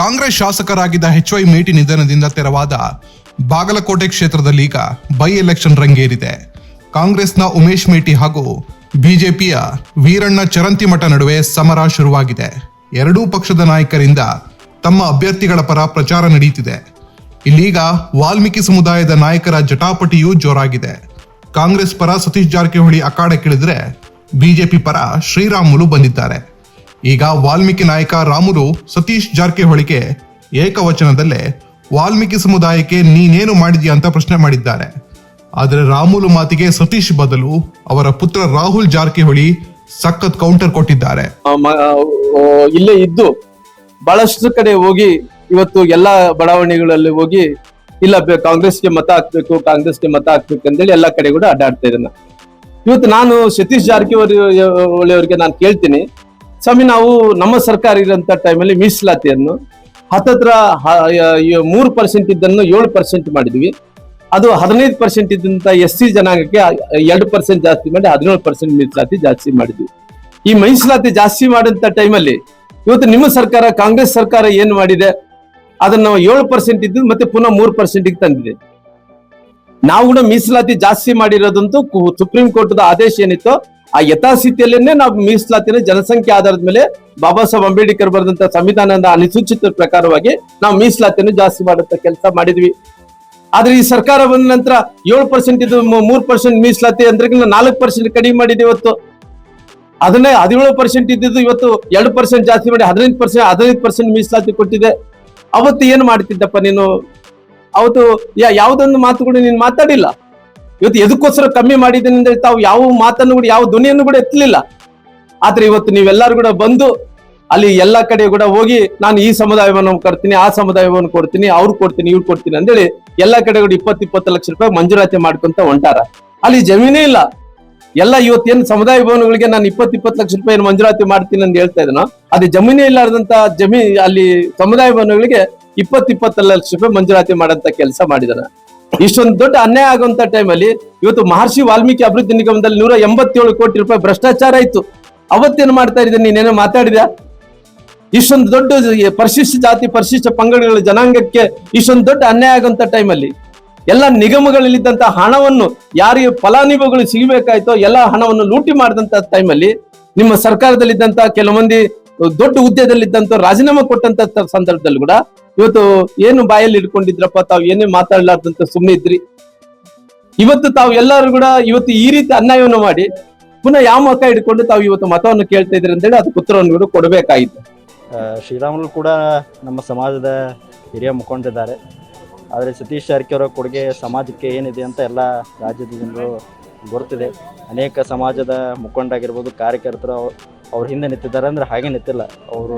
Congress ಶಾಸಕರಾಗಿದ್ದ HY ಮೇಟಿ ನಿಧನದಿಂದ ತೆರವಾದ ಬಾಗಲಕೋಟೆ ಕ್ಷೇತ್ರದಲ್ಲಿ ಈಗ ಬೈ ಎಲೆಕ್ಷನ್ ರಂಗೇರಿದೆ. ಕಾಂಗ್ರೆಸ್ನ ಉಮೇಶ್ ಮೇಟಿ ಹಾಗೂ ಬಿಜೆಪಿಯ ವೀರಣ್ಣ ಚರಂತಿಮಠ ನಡುವೆ ಸಮರ ಶುರುವಾಗಿದೆ. ಎರಡೂ ಪಕ್ಷದ ನಾಯಕರಿಂದ ತಮ್ಮ ಅಭ್ಯರ್ಥಿಗಳ ಪರ ಪ್ರಚಾರ ನಡೆಯುತ್ತಿದೆ. ಇಲ್ಲೀಗ ವಾಲ್ಮೀಕಿ ಸಮುದಾಯದ ನಾಯಕರ ಜಟಾಪಟಿಯೂ ಜೋರಾಗಿದೆ. ಕಾಂಗ್ರೆಸ್ ಪರ ಸತೀಶ್ ಜಾರಕಿಹೊಳಿ ಅಖಾಡಕ್ಕಿಳಿದ್ರೆ ಬಿಜೆಪಿ ಪರ ಶ್ರೀರಾಮುಲು ಬಂದಿದ್ದಾರೆ. ಈಗ ವಾಲ್ಮೀಕಿ ನಾಯಕ ರಾಮುಲು ಸತೀಶ್ ಜಾರಕಿಹೊಳಿಗೆ ಏಕವಚನದಲ್ಲೇ ವಾಲ್ಮೀಕಿ ಸಮುದಾಯಕ್ಕೆ ನೀನೇನು ಮಾಡಿದ್ಯಾ ಅಂತ ಪ್ರಶ್ನೆ ಮಾಡಿದ್ದಾರೆ. ಆದರೆ ರಾಮುಲು ಮಾತಿಗೆ ಸತೀಶ್ ಬದಲು ಅವರ ಪುತ್ರ ರಾಹುಲ್ ಜಾರಕಿಹೊಳಿ ಸಖತ್ ಕೌಂಟರ್ ಕೊಟ್ಟಿದ್ದಾರೆ. ಇಲ್ಲೇ ಇದ್ದು ಬಹಳಷ್ಟು ಕಡೆ ಹೋಗಿ ಇವತ್ತು ಎಲ್ಲಾ ಬಡಾವಣೆಗಳಲ್ಲಿ ಹೋಗಿ ಇಲ್ಲ ಕಾಂಗ್ರೆಸ್ಗೆ ಮತ ಹಾಕ್ಬೇಕು ಅಂತೇಳಿ ಎಲ್ಲಾ ಕಡೆ ಕೂಡ ಅಡ್ಡಾಡ್ತಾ ಇದ್ದೇನೆ. ಇವತ್ತು ನಾನು ಸತೀಶ್ ಜಾರಕಿಹೊಳಿ ಅವರಿಗೆ ನಾನು ಕೇಳ್ತೀನಿ, ಸ್ವಾಮಿ, ನಾವು ನಮ್ಮ ಸರ್ಕಾರ ಇರೋಂಥ ಟೈಮಲ್ಲಿ ಮೀಸಲಾತಿಯನ್ನು ಹತ್ತತ್ರ 3% ಇದ್ದನ್ನು 7% ಮಾಡಿದ್ವಿ. ಅದು 15% ಇದ್ದಂತ SC ಜನಾಂಗಕ್ಕೆ 2% ಜಾಸ್ತಿ ಮಾಡಿ 17% ಮೀಸಲಾತಿ ಜಾಸ್ತಿ ಮಾಡಿದ್ವಿ. ಈ ಮೀಸಲಾತಿ ಜಾಸ್ತಿ ಮಾಡಿದಂತ ಟೈಮಲ್ಲಿ ಇವತ್ತು ನಿಮ್ಮ ಸರ್ಕಾರ ಕಾಂಗ್ರೆಸ್ ಸರ್ಕಾರ ಏನ್ ಮಾಡಿದೆ, ಅದನ್ನ 7% ಇದ್ದು ಮತ್ತೆ ಪುನಃ 3% ತಂದಿದೆ. ನಾವು ಕೂಡ ಮೀಸಲಾತಿ ಜಾಸ್ತಿ ಮಾಡಿರೋದಂತೂ ಸುಪ್ರೀಂ ಕೋರ್ಟ್ ಆದೇಶ ಏನಿತ್ತು ಆ ಯಥಾಸ್ಥಿತಿಯಲ್ಲೇನೆ ನಾವು ಮೀಸಲಾತಿನ ಜನಸಂಖ್ಯೆ ಆಧಾರದ ಮೇಲೆ ಬಾಬಾ ಸಾಹೇಬ್ ಅಂಬೇಡ್ಕರ್ ಬರೆದಂತ ಸಂವಿಧಾನದ ಅನುಸೂಚಿತ ಪ್ರಕಾರವಾಗಿ ನಾವು ಮೀಸಲಾತಿಯನ್ನು ಜಾಸ್ತಿ ಮಾಡುತ್ತ ಕೆಲಸ ಮಾಡಿದ್ವಿ. ಆದ್ರೆ ಈ ಸರ್ಕಾರ ಬಂದ ನಂತರ 7% ಇದು 3% ಮೀಸಲಾತಿ ಅಂದ್ರೆ 4% ಕಡಿಮೆ ಮಾಡಿದೆ. ಇವತ್ತು ಅದನ್ನೇ 17% ಇದ್ದಿದ್ದು ಇವತ್ತು 2% ಜಾಸ್ತಿ ಮಾಡಿ 15% ಮೀಸಲಾತಿ ಕೊಟ್ಟಿದೆ. ಅವತ್ತು ಏನ್ ಮಾಡ್ತಿದ್ದಪ್ಪ ನೀನು? ಅವತ್ತು ಯಾವ್ದೊಂದು ಮಾತು ಕೂಡ ನೀನು ಮಾತಾಡಿಲ್ಲ. ಇವತ್ತು ಎದಕ್ಕೋಸ್ಕರ ಕಮ್ಮಿ ಮಾಡಿದ್ದೀನಿ ಅಂದ್ರೆ ತಾವು ಯಾವ ಮಾತನ್ನು ಕೂಡ ಯಾವ ಧ್ವನಿಯನ್ನು ಕೂಡ ಎತ್ತಲಿಲ್ಲ. ಆದ್ರೆ ಇವತ್ತು ನೀವೆಲ್ಲರೂ ಕೂಡ ಬಂದು ಅಲ್ಲಿ ಎಲ್ಲಾ ಕಡೆ ಕೂಡ ಹೋಗಿ ನಾನು ಈ ಸಮುದಾಯವನ್ನು ಕೊಡ್ತೀನಿ, ಆ ಸಮುದಾಯವನ್ನು ಕೊಡ್ತೀನಿ, ಅವ್ರು ಕೊಡ್ತೀನಿ, ಇವ್ರು ಕೊಡ್ತೀನಿ ಅಂತೇಳಿ ಎಲ್ಲಾ ಕಡೆ ಕೂಡ 20 ಲಕ್ಷ ರೂಪಾಯಿ ಮಂಜೂರಾತಿ ಮಾಡ್ಕೊಂತ ಹೊಂಟಾರ. ಅಲ್ಲಿ ಜಮೀನೇ ಇಲ್ಲ. ಎಲ್ಲ ಇವತ್ತೇನು ಸಮುದಾಯ ಭವನಗಳಿಗೆ ನಾನು 20 ಲಕ್ಷ ರೂಪಾಯಿ ಮಂಜೂರಾತಿ ಮಾಡ್ತೀನಿ ಅಂತ ಹೇಳ್ತಾ ಇದ್ದೀನೋ ಅದು ಜಮೀನೇ ಇಲ್ಲಾರ್ದಂತ ಅಲ್ಲಿ ಸಮುದಾಯ ಭವನಗಳಿಗೆ 20 ಲಕ್ಷ ರೂಪಾಯಿ ಮಂಜೂರಾತಿ ಮಾಡಂತ ಕೆಲಸ ಮಾಡಿದಾರೆ. ಇಷ್ಟೊಂದು ದೊಡ್ಡ ಅನ್ಯಾಯ ಆಗುವಂತ ಟೈಮಲ್ಲಿ ಇವತ್ತು ಮಹರ್ಷಿ ವಾಲ್ಮೀಕಿ ಅಭಿವೃದ್ಧಿ ನಿಗಮದಲ್ಲಿ 187 ಕೋಟಿ ರೂಪಾಯಿ ಭ್ರಷ್ಟಾಚಾರ ಆಯ್ತು. ಅವತ್ತೇನು ಮಾಡ್ತಾ ಇದ್ದೀನಿ? ನೀನೇನೋ ಮಾತಾಡಿದ್ಯಾ? ಇಷ್ಟೊಂದು ದೊಡ್ಡ ಪರಿಶಿಷ್ಟ ಜಾತಿ ಪರಿಶಿಷ್ಟ ಪಂಗಡಗಳ ಜನಾಂಗಕ್ಕೆ ಇಷ್ಟೊಂದು ದೊಡ್ಡ ಅನ್ಯಾಯ ಆಗುವಂತ ಟೈಮಲ್ಲಿ ಎಲ್ಲ ನಿಗಮಗಳಲ್ಲಿದ್ದಂತ ಹಣವನ್ನು ಯಾರಿಗೆ ಫಲಾನುಭವಿಗಳು ಸಿಗಬೇಕಾಯ್ತೋ ಎಲ್ಲ ಹಣವನ್ನು ಲೂಟಿ ಮಾಡಿದಂತ ಟೈಮಲ್ಲಿ ನಿಮ್ಮ ಸರ್ಕಾರದಲ್ಲಿದ್ದಂತ ಕೆಲವು ಮಂದಿ ದೊಡ್ಡ ಹುದ್ದೆದಲ್ಲಿದ್ದಂತ ರಾಜೀನಾಮೆ ಕೊಟ್ಟಂತ ಸಂದರ್ಭದಲ್ಲಿ ಕೂಡ ಇವತ್ತು ಏನು ಬಾಯಲ್ಲಿ ಇಟ್ಕೊಂಡಿದ್ರಪ್ಪ, ತಾವು ಏನೇ ಮಾತಾಡ್ಲಾರ್ದಂತ ಸುಮ್ಮನೆ ಇದ್ರಿ. ಇವತ್ತು ತಾವು ಎಲ್ಲರೂ ಕೂಡ ಇವತ್ತು ಈ ರೀತಿ ಅನ್ಯಾಯವನ್ನು ಮಾಡಿ ಪುನಃ ಯಾವ ಮತ ಹಿಡ್ಕೊಂಡು ತಾವು ಇವತ್ತು ಮತವನ್ನು ಕೇಳ್ತಾ ಇದ್ರಿ ಅಂತೇಳಿ ಅದು ಉತ್ತರವನ್ನು ಕೂಡ ಕೊಡಬೇಕಾಗಿತ್ತು. ಶ್ರೀರಾಮುಲು ಕೂಡ ನಮ್ಮ ಸಮಾಜದ ಹಿರಿಯ ಮುಖಂಡರಿದ್ದಾರೆ. ಆದರೆ ಸತೀಶ್ ಜಾರಕಿಹೊಳಿ ಕೊಡುಗೆ ಸಮಾಜಕ್ಕೆ ಏನಿದೆ ಅಂತ ಎಲ್ಲ ರಾಜ್ಯದ ಜನರು ಗೊತ್ತಿದೆ. ಅನೇಕ ಸಮಾಜದ ಮುಖಂಡರಾಗಿರ್ಬೋದು, ಕಾರ್ಯಕರ್ತರು ಅವ್ರ ಹಿಂದೆ ನಿಂತಿದ್ದಾರೆ. ಅಂದರೆ ಹಾಗೆ ನಿಂತಿಲ್ಲ, ಅವರು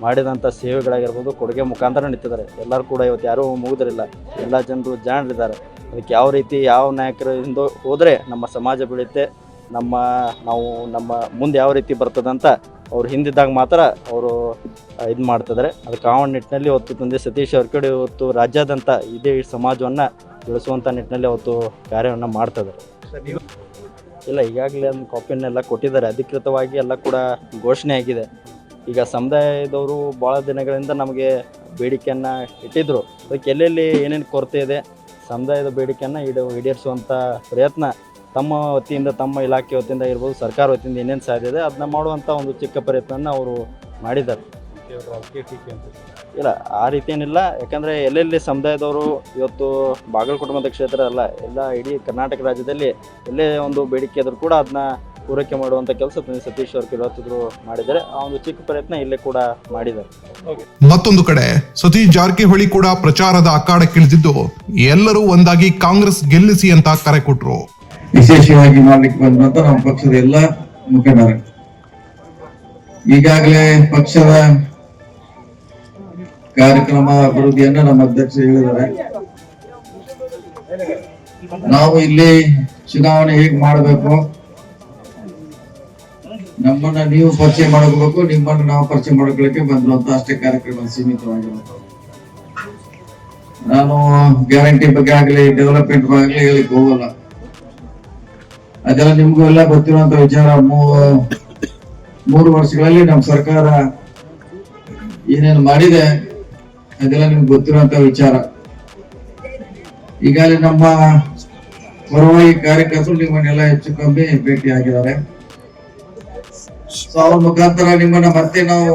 ಮಾಡಿದಂಥ ಸೇವೆಗಳಾಗಿರ್ಬೋದು ಕೊಡುಗೆ ಮುಖಾಂತರ ನಿಂತಿದ್ದಾರೆ. ಎಲ್ಲರೂ ಕೂಡ ಇವತ್ತು ಯಾರೂ ಮುಗಿದ್ರಿಲ್ಲ, ಎಲ್ಲ ಜನರು ಜಾಣರಿದ್ದಾರೆ. ಅದಕ್ಕೆ ಯಾವ ರೀತಿ ಯಾವ ನಾಯಕರಿಂದ ಹೋದರೆ ನಮ್ಮ ಸಮಾಜ ಬೆಳೆಯುತ್ತೆ, ನಮ್ಮ ಮುಂದೆ ಯಾವ ರೀತಿ ಬರ್ತದಂತ ಅವ್ರು ಹಿಂದಿದ್ದಾಗ ಮಾತ್ರ ಅವರು ಇದು ಮಾಡ್ತಿದ್ದಾರೆ. ಅದಕ್ಕೆ ಆ ನಿಟ್ಟಿನಲ್ಲಿ ಇವತ್ತು ತಂದೆ ಸತೀಶ್ ಜಾರಕಿಹೊಳಿ ಇವತ್ತು ರಾಜ್ಯಾದ್ಯಂತ ಇದೇ ಸಮಾಜವನ್ನು ಬೆಳೆಸುವಂಥ ನಿಟ್ಟಿನಲ್ಲಿ ಅವತ್ತು ಕಾರ್ಯವನ್ನು ಮಾಡ್ತಿದ್ದಾರೆ. ಇಲ್ಲ, ಈಗಾಗಲೇ ಒಂದು ಕಾಪಿಯನ್ನೆಲ್ಲ ಕೊಟ್ಟಿದ್ದಾರೆ, ಅಧಿಕೃತವಾಗಿ ಎಲ್ಲ ಕೂಡ ಘೋಷಣೆ ಆಗಿದೆ. ಈಗ ಸಮುದಾಯದವರು ಭಾಳ ದಿನಗಳಿಂದ ನಮಗೆ ಬೇಡಿಕೆಯನ್ನು ಇಟ್ಟಿದ್ದರು. ಅದಕ್ಕೆ ಎಲ್ಲೆಲ್ಲಿ ಏನೇನು ಕೊರತೆ ಇದೆ ಸಮುದಾಯದ ಬೇಡಿಕೆಯನ್ನು ಈಡೇರಿಸುವಂಥ ಪ್ರಯತ್ನ ತಮ್ಮ ವತಿಯಿಂದ, ತಮ್ಮ ಇಲಾಖೆ ವತಿಯಿಂದ ಇರ್ಬೋದು, ಸರ್ಕಾರ ವತಿಯಿಂದ ಏನೇನು ಸಾಧ್ಯ ಇದೆ ಅದನ್ನ ಮಾಡುವಂಥ ಒಂದು ಚಿಕ್ಕ ಪ್ರಯತ್ನ ಅವರು ಮಾಡಿದ್ದಾರೆ. ಇಲ್ಲ, ಆ ರೀತಿ ಏನಿಲ್ಲ. ಯಾಕಂದರೆ ಎಲ್ಲೆಲ್ಲಿ ಸಮುದಾಯದವರು ಇವತ್ತು ಬಾಗಲಕೋಟೆ ಮತಕ್ಷೇತ್ರ ಅಲ್ಲ, ಎಲ್ಲ ಇಡೀ ಕರ್ನಾಟಕ ರಾಜ್ಯದಲ್ಲಿ ಎಲ್ಲೇ ಒಂದು ಬೇಡಿಕೆ ಇದ್ರೂ ಕೂಡ ಅದನ್ನ ಪೂರೈಕೆ ಮಾಡುವಂಥ ಕೆಲಸ ಸತೀಶ್ ಜಾರಕಿಹೊಳಿ ಮಾಡಿದ್ದಾರೆ. ಆ ಒಂದು ಚಿಕ್ಕ ಪ್ರಯತ್ನ ಇಲ್ಲೇ ಕೂಡ ಮಾಡಿದ್ದಾರೆ. ಮತ್ತೊಂದು ಕಡೆ ಸತೀಶ್ ಜಾರಕಿಹೊಳಿ ಕೂಡ ಪ್ರಚಾರದ ಅಖಾಡಕ್ಕಿಳಿದಿದ್ದು ಎಲ್ಲರೂ ಒಂದಾಗಿ ಕಾಂಗ್ರೆಸ್ ಗೆಲ್ಲಿಸಿ ಅಂತ ಕರೆ ಕೊಟ್ರು. ವಿಶೇಷವಾಗಿ ಮಾಡ್ಲಿಕ್ಕೆ ಬಂದಂತ ನಮ್ಮ ಪಕ್ಷದ ಎಲ್ಲ ಮುಖಂಡರು ಈಗಾಗಲೇ ಪಕ್ಷದ ಕಾರ್ಯಕ್ರಮ ಅಭಿವೃದ್ಧಿಯನ್ನ ನಮ್ಮ ಅಧ್ಯಕ್ಷ ಹೇಳಿದ್ದಾರೆ. ನಾವು ಇಲ್ಲಿ ಚುನಾವಣೆ ಹೇಗ್ ಮಾಡಬೇಕು, ನಮ್ಮನ್ನ ನೀವು ಪರಿಚಯ ಮಾಡ್ಕೋಬೇಕು, ನಿಮ್ಮನ್ನ ನಾವು ಪರಿಚಯ ಮಾಡ್ಕೊಳ್ಳಕ್ಕೆ ಬಂದಿರುವಂತ ಅಷ್ಟೇ ಕಾರ್ಯಕ್ರಮ ಸೀಮಿತವಾಗಿರುತ್ತೆ. ನಾನು ಗ್ಯಾರಂಟಿ ಬಗ್ಗೆ ಆಗಲಿ ಡೆವಲಪ್ಮೆಂಟ್ ಬಗ್ಗೆ ಹೇಳಿಕ್ ಹೋಗಲ್ಲ. ಅದೆಲ್ಲ ನಿಮ್ಗೂ ಎಲ್ಲ ಗೊತ್ತಿರುವಂತ ವಿಚಾರ. 3 ವರ್ಷಗಳಲ್ಲಿ ನಮ್ಮ ಸರ್ಕಾರ ಏನೇನು ಮಾಡಿದೆ ಅದೆಲ್ಲ ನಿಮ್ಗೆ ಗೊತ್ತಿರುವಂತ ವಿಚಾರ. ಈಗಾಗಲೇ ನಮ್ಮ ಪರವಾಗಿ ಕಾರ್ಯಕರ್ತರು ನಿಮ್ಮನ್ನೆಲ್ಲ ಹೆಚ್ಚು ಕಮ್ಮಿ ಭೇಟಿ ಆಗಿದ್ದಾರೆ. ಸೊ ಅವ್ರ ಮುಖಾಂತರ ನಿಮ್ಮನ್ನ ಮತ್ತೆ ನಾವು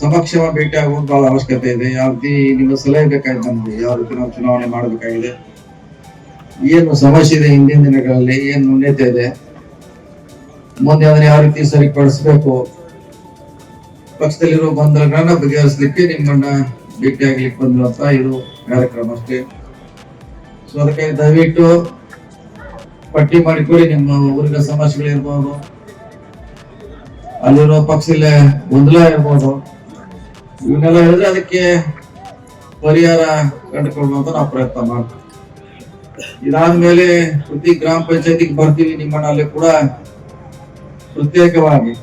ಸಮಕ್ಷಮ ಭೇಟಿ ಆಗುವುದು ಬಹಳ ಅವಶ್ಯಕತೆ ಇದೆ. ಯಾವ ರೀತಿ ನಿಮ್ಮ ಸಲಹೆ ಬೇಕಾಗಿದೆ ನಮ್ಗೆ, ಯಾವ ರೀತಿ ನಾವು ಚುನಾವಣೆ ಮಾಡಬೇಕಾಗಿದೆ, ಏನು ಸಮಸ್ಯೆ ಇದೆ ಹಿಂದಿನ ದಿನಗಳಲ್ಲಿ, ಏನು ನ್ಯೂನತೆ ಇದೆ, ಮುಂದೆ ಅದನ್ನ ಯಾವ ರೀತಿ ಸರಿಪಡಿಸಬೇಕು, ಪಕ್ಷದಲ್ಲಿರೋ ಗೊಂದಲಗಳನ್ನ ಬಗೆಹರಿಸಲಿಕ್ಕೆ ನಿಮ್ಮನ್ನ ಭೇಟಿ ಆಗ್ಲಿಕ್ಕೆ ಬಂದಿರುವಂತ ಇದು ಕಾರ್ಯಕ್ರಮ ಅಷ್ಟೇ. ಸೊ ಅದಕ್ಕಾಗಿ ದಯವಿಟ್ಟು ಪಟ್ಟಿ ಮಾಡಿಕೊಳ್ಳಿ. ನಿಮ್ಮ ಊರಿನ ಸಮಸ್ಯೆಗಳಿರ್ಬೋದು, ಅಲ್ಲಿರೋ ಪಕ್ಷದಲ್ಲಿ ಗೊಂದಲ ಇರ್ಬೋದು, ಇವನ್ನೆಲ್ಲ ಹೇಳಿದ್ರೆ ಅದಕ್ಕೆ ಪರಿಹಾರ ಕಂಡುಕೊಳ್ಳುವಂತ ನಾವು ಪ್ರಯತ್ನ ಮಾಡ್ತೀವಿ. ಇದಾದ್ಮೇಲೆ ಪ್ರತಿ ಗ್ರಾಮ ಪಂಚಾಯತಿಗೆ ಬರ್ತೀವಿ. ನಿಮ್ಮನ್ನ ಅಲ್ಲಿ ಕೂಡ ಪ್ರತ್ಯೇಕವಾಗಿ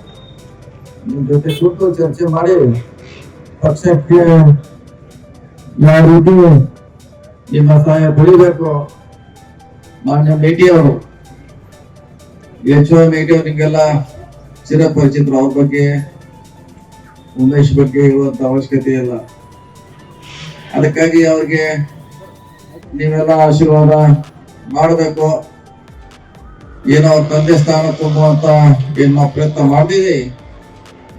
ನಿಮ್ ಜೊತೆ ಕೂತು ಚರ್ಚೆ ಮಾಡಿ ಪಕ್ಷಕ್ಕೆ ಯಾವ ರೀತಿ ನಿಮ್ಮ ಸಹಾಯ ಪಡಿಬೇಕು. ಮಾನ್ಯ ಮೇಟಿ ಅವರು, ಮೇಟಿ ಅವರು ನಿಮ್ಗೆಲ್ಲ ಚಿರಪರಿಚಿತರು. ಅವ್ರ ಬಗ್ಗೆ, ಉಮೇಶ್ ಬಗ್ಗೆ ಹೇಳುವಂತ ಅವಶ್ಯಕತೆ ಇಲ್ಲ. ಅದಕ್ಕಾಗಿ ಅವ್ರಿಗೆ ನೀವೆಲ್ಲ ಆಶೀರ್ವಾದ ಮಾಡಬೇಕು. ಏನೋ ಅವ್ರ ತಂದೆ ಸ್ಥಾನ ತುಂಬುವಂತ ಏನ್ ನಾವು ಪ್ರಯತ್ನ ಮಾಡ್ತೀವಿ.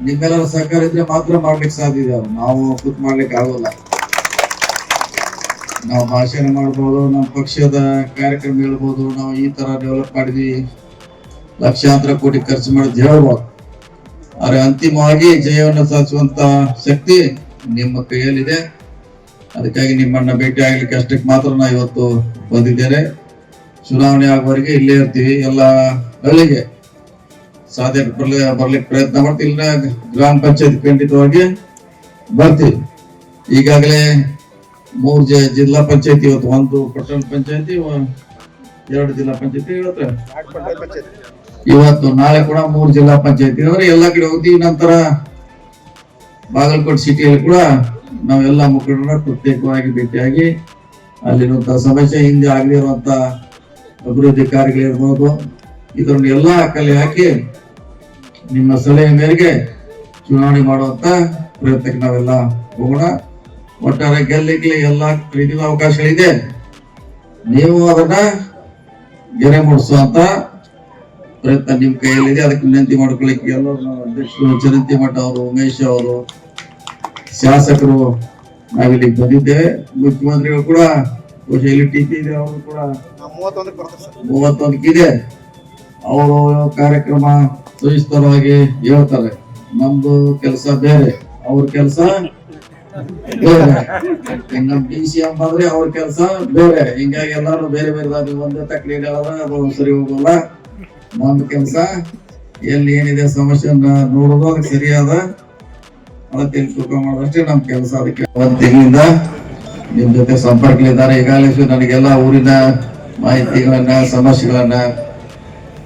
ನಿಮ್ಮೆಲ್ಲರ ಸಹಕಾರ ಇದ್ರೆ ಮಾತ್ರ ಮಾಡ್ಲಿಕ್ಕೆ ಸಾಧ್ಯ ಇದೆ. ನಾವು ಕೂತ್ ಮಾಡ್ಲಿಕ್ಕೆ ಆಗೋಲ್ಲ. ನಾವು ಭಾಷಣ ಮಾಡ್ಬೋದು, ನಮ್ಮ ಪಕ್ಷದ ಕಾರ್ಯಕ್ರಮ ಹೇಳ್ಬೋದು, ನಾವು ಈ ತರ ಡೆವಲಪ್ ಮಾಡಿದ್ವಿ, ಲಕ್ಷಾಂತರ ಕೋಟಿ ಖರ್ಚು ಮಾಡಿದ್ ಹೇಳ್ಬೋದು. ಆದ್ರೆ ಅಂತಿಮವಾಗಿ ಜಯವನ್ನು ಸಾಧಿಸುವಂತ ಶಕ್ತಿ ನಿಮ್ಮ ಕೈಯಲ್ಲಿದೆ. ಅದಕ್ಕಾಗಿ ನಿಮ್ಮನ್ನ ಭೇಟಿ ಆಗ್ಲಿಕ್ಕೆ ಅಷ್ಟಕ್ಕೆ ಮಾತ್ರ ನಾವು ಇವತ್ತು ಬಂದಿದ್ದೇನೆ. ಚುನಾವಣೆ ಆಗುವವರೆಗೆ ಇಲ್ಲೇ ಇರ್ತೀವಿ. ಎಲ್ಲ ಹಳ್ಳಿಗೆ ಸಾಧ್ಯ ಬರ್ಲಿಕ್ಕೆ ಪ್ರಯತ್ನ ಮಾಡ್ತೀವಿ. ಗ್ರಾಮ ಪಂಚಾಯತ್ ಖಂಡಿತವಾಗಿ ಬರ್ತೀವಿ. ಈಗಾಗಲೇ 3 ಜಿಲ್ಲಾ ಪಂಚಾಯತಿ, ಇವತ್ತು 1 ಪಟ್ಟಣ ಪಂಚಾಯತಿ, 2 ಜಿಲ್ಲಾ ಪಂಚಾಯತಿ ಇವತ್ತು, ನಾಳೆ ಕೂಡ 3 ಜಿಲ್ಲಾ ಪಂಚಾಯತಿ ಅಂದ್ರೆ ಎಲ್ಲಾ ಕಡೆ ಹೋಗ್ತೀವಿ. ನಂತರ ಬಾಗಲಕೋಟೆ ಸಿಟಿಯಲ್ಲಿ ಕೂಡ ನಾವೆಲ್ಲ ಮುಖಂಡರ ಪ್ರತ್ಯೇಕವಾಗಿ ಭೇಟಿಯಾಗಿ ಅಲ್ಲಿರುವಂತಹ ಸಮಸ್ಯೆ, ಹಿಂದೆ ಆಗಲಿರುವಂತ ಅಭಿವೃದ್ಧಿ ಕಾರ್ಯಗಳಿರ್ಬೋದು, ಇದನ್ನು ಎಲ್ಲಾ ಕಲೆ ಹಾಕಿ ನಿಮ್ಮ ಸಲಹೆ ಮೇರೆಗೆ ಚುನಾವಣೆ ಮಾಡುವಂತ ಪ್ರಯತ್ನಕ್ಕೆ ನಾವೆಲ್ಲ ಹೋಗೋಣ. ಒಟ್ಟಾರೆ ಗೆಲ್ಲಿಗೆ ಎಲ್ಲಾ ರೀತಿಯ ಅವಕಾಶಗಳಿದೆ. ನೀವು ಅದನ್ನ ಗೆರೆ ಮೂಡಿಸುವಂತ ಪ್ರಯತ್ನ ನಿಮ್ ಕೈಯಲ್ಲಿದೆ. ಅದಕ್ಕೆ ವಿನಂತಿ ಮಾಡ್ಕೊಳ್ಳಿಕ್ಕೆ ಎಲ್ಲರೂ ನಾವು ಅಧ್ಯಕ್ಷರು ಚರಂತಿಮಠ ಅವರು, ಉಮೇಶ್ ಅವರು, ಶಾಸಕರು ನಾವಿಲ್ಲಿ ಬಂದಿದ್ದೇವೆ. ಮುಖ್ಯಮಂತ್ರಿಗಳು ಕೂಡ ಇಲ್ಲಿ ಟಿಪಿ ಇದೆ, ಅವರು ಕೂಡ 31 ಇದೆ. ಅವರು ಕಾರ್ಯಕ್ರಮ ಸವಿಸ್ತರವಾಗಿ ಹೇಳ್ತಾರೆ. ನಮ್ದು ಕೆಲಸ ಬೇರೆ, ಅವ್ರ ಕೆಲಸ ಬೇರೆ. ನಮ್ DCM ಬಂದ್ರೆ ಅವ್ರ ಕೆಲಸ ಬೇರೆ. ಹಿಂಗಾಗಿ ಎಲ್ಲಾರು ಬೇರೆ ಬೇರೆ ಒಂದೇ ತಕ್ಕಡಿ ಅದು ಸರಿ ಹೋಗಲ್ಲ. ನಮ್ದು ಕೆಲಸ ಎಲ್ಲಿ ಏನಿದೆ ಸಮಸ್ಯೆಯನ್ನ ನೋಡೋದು, ಅದಕ್ಕೆ ಸರಿಯಾದ ಅಳತೆಯಲ್ಲಿ ತೂಕ ಮಾಡೋದಷ್ಟೇ ನಮ್ ಕೆಲಸ. ಅದಕ್ಕೆ 1 ತಿಂಗಳಿಂದ ನಿಮ್ ಜೊತೆ ಸಂಪರ್ಕಲಿದ್ದಾರೆ. ಈಗಾಗಲೇ ನನಗೆಲ್ಲ ಊರಿನ ಮಾಹಿತಿಗಳನ್ನ, ಸಮಸ್ಯೆಗಳನ್ನ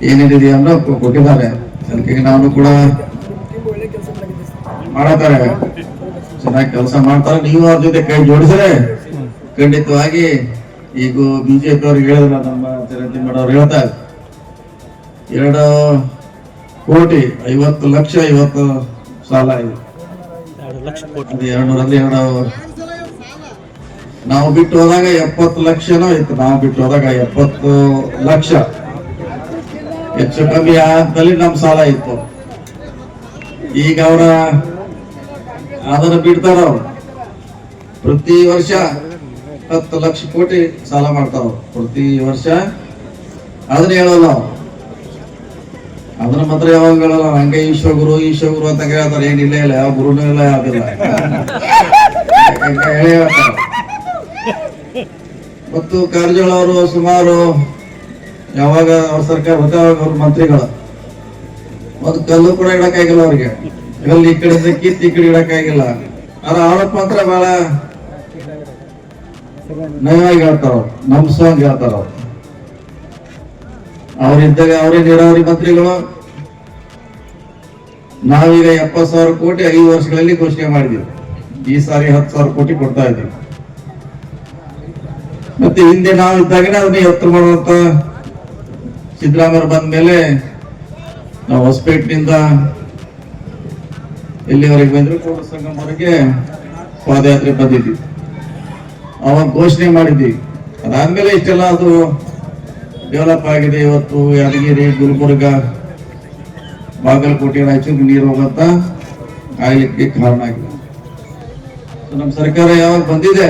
ಏನೇನಿದೆ ಅನ್ನೋ ಕೊಟ್ಟಿದ್ದಾರೆ. ಅದಕ್ಕೆ ನಾನು ಕೂಡ ಮಾಡತಾರೆ, ಚೆನ್ನಾಗಿ ಕೆಲಸ ಮಾಡ್ತಾರೆ. ನೀವು ಅವ್ರ ಜೊತೆ ಕೈ ಜೋಡಿಸಿದ್ರೆ ಖಂಡಿತವಾಗಿ ಈಗ ಬಿಜೆಪಿ ಅವ್ರಿಗೆ ಹೇಳಿದ್ರ, ನಮ್ಮ ಚರಂತಿಮಠ ಅವ್ರು ಹೇಳ್ತಾರೆ 2 ಕೋಟಿ 50 ಲಕ್ಷ ಇವತ್ತು ಸಾಲ ಇದೆ. 202 ನಾವು ಬಿಟ್ಟು ಹೋದಾಗ 70 ಲಕ್ಷನೋ ಇತ್ತು. ನಾವು ಬಿಟ್ಟು ಹೋದಾಗ 70 ಲಕ್ಷ ಹೆಚ್ಚು ಕಮ್ಮಿ ಹಂತದಲ್ಲಿ ನಮ್ ಸಾಲ ಇತ್ತು. ಈಗ ಅದನ್ನ ಬಿಡ್ತಾರ. ಪ್ರತಿ ವರ್ಷ 10 ಲಕ್ಷ ಕೋಟಿ ಸಾಲ ಮಾಡ್ತಾರ ಪ್ರತಿ ವರ್ಷ. ಅದನ್ನ ಹೇಳಲ್ಲ, ಅದನ್ನ ಮಾತ್ರ ಯಾವಾಗ ಹೇಳಲ್ಲ. ಹಂಗೆ ಈಶ್ವಗುರು ಅಂತ ಹೇಳ್ತಾರೆ. ಏನಿಲ್ಲ ಇಲ್ಲ, ಯಾವ ಗುರುನೂ ಇಲ್ಲ, ಯಾವ್ದಿಲ್ಲ. ಮತ್ತು ಕಾರಜೋಳ ಅವರು ಸುಮಾರು ಯಾವಾಗ ಅವ್ರ ಸರ್ಕಾರ ಹೊತ್ತಾವಾಗ ಅವ್ರ ಮಂತ್ರಿಗಳು ಒಂದು ಕಲ್ಲು ಕೂಡ ಇಡಕ್ಕಾಗಿಲ್ಲ ಅವ್ರಿಗೆ. ಕಲ್ಲು ಈ ಕಡೆ ಕಿತ್ತು ಈ ಕಡೆ ಇಡಕ್ಕಾಗಿಲ್ಲ. ಆದ್ರೆ ಆರೋಪ ಮಾತ್ರ ಬಹಳ ನಯವಾಗಿ ಹೇಳ್ತಾರ, ನಮ್ಸಂಗ್ ಹೇಳ್ತಾರ. ಅವ್ರಿದ್ದಾಗ ಅವರೇ ನೀರಾವರಿ ಮಂತ್ರಿಗಳು. ನಾವೀಗ 70,000 ಕೋಟಿ 5 ವರ್ಷಗಳಲ್ಲಿ ಘೋಷಣೆ ಮಾಡಿದ್ವಿ. ಈ ಸಾರಿ 10,000 ಕೋಟಿ ಕೊಡ್ತಾ ಇದ್ದೀವಿ. ಮತ್ತೆ ಹಿಂದೆ ನಾವು ಇದ್ದಾಗನೇ ಅದನ್ನ ಎತ್ತರ ಮಾಡುವಂತ ಸಿದ್ದರಾಮಯ್ಯ ಬಂದ ಮೇಲೆ ನಾವು ಹೊಸಪೇಟೆನಿಂದ ಎಲ್ಲಿವರೆಗೆ ಬಂದ್ರು, ಕೋಟ ಸಂಗಮವರೆಗೆ ಪಾದಯಾತ್ರೆ ಬಂದಿದ್ವಿ, ಅವಾಗ ಘೋಷಣೆ ಮಾಡಿದ್ವಿ. ಅದಾದ್ಮೇಲೆ ಇಷ್ಟೆಲ್ಲ ಅದು ಡೆವಲಪ್ ಆಗಿದೆ. ಇವತ್ತು ಯಾದಗಿರಿ, ಗುಲ್ಬರ್ಗ, ಬಾಗಲಕೋಟೆ, ರಾಯಚೂರು ನೀರು ಹೋಗಂತ ಆಗ್ಲಿಕ್ಕೆ ಕಾರಣ ಆಗಿದೆ. ನಮ್ಮ ಸರ್ಕಾರ ಯಾವಾಗ ಬಂದಿದೆ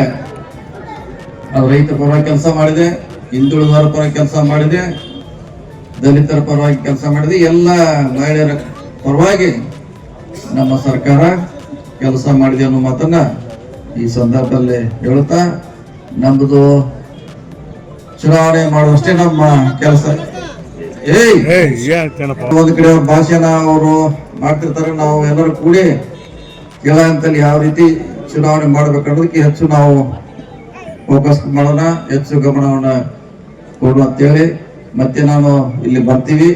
ಅದು ರೈತ ಪರವಾಗಿ ಕೆಲಸ ಮಾಡಿದೆ, ಹಿಂದುಳಿದವರ ಪರವಾಗಿ ಕೆಲಸ ಮಾಡಿದೆ, ದಲಿತರ ಪರವಾಗಿ ಕೆಲಸ ಮಾಡಿದೆ, ಎಲ್ಲ ಮಹಿಳೆಯರ ಪರವಾಗಿ ನಮ್ಮ ಸರ್ಕಾರ ಕೆಲಸ ಮಾಡಿದೆ ಅನ್ನೋ ಮಾತನ್ನ ಈ ಸಂದರ್ಭದಲ್ಲಿ ಹೇಳುತ್ತಾ, ನಮ್ಮದು ಚುನಾವಣೆ ಮಾಡುವಷ್ಟೇ ನಮ್ಮ ಕೆಲಸ. ಒಂದು ಕಡೆ ಅವ್ರ ಭಾಷಣ ಅವರು ಮಾಡ್ತಿರ್ತಾರೆ, ನಾವು ಎಲ್ಲರೂ ಕೂಡಿ ಕೆಳ ಹಂತದಲ್ಲಿ ಯಾವ ರೀತಿ ಚುನಾವಣೆ ಮಾಡ್ಬೇಕನ್ನೋದಕ್ಕೆ ಹೆಚ್ಚು ನಾವು ಫೋಕಸ್ ಮಾಡೋಣ, ಹೆಚ್ಚು ಗಮನವನ್ನ ಕೊಡು ಅಂತೇಳಿ ಮತ್ತೆ ನಾನು ಇಲ್ಲಿ ಬರ್ತೀವಿ.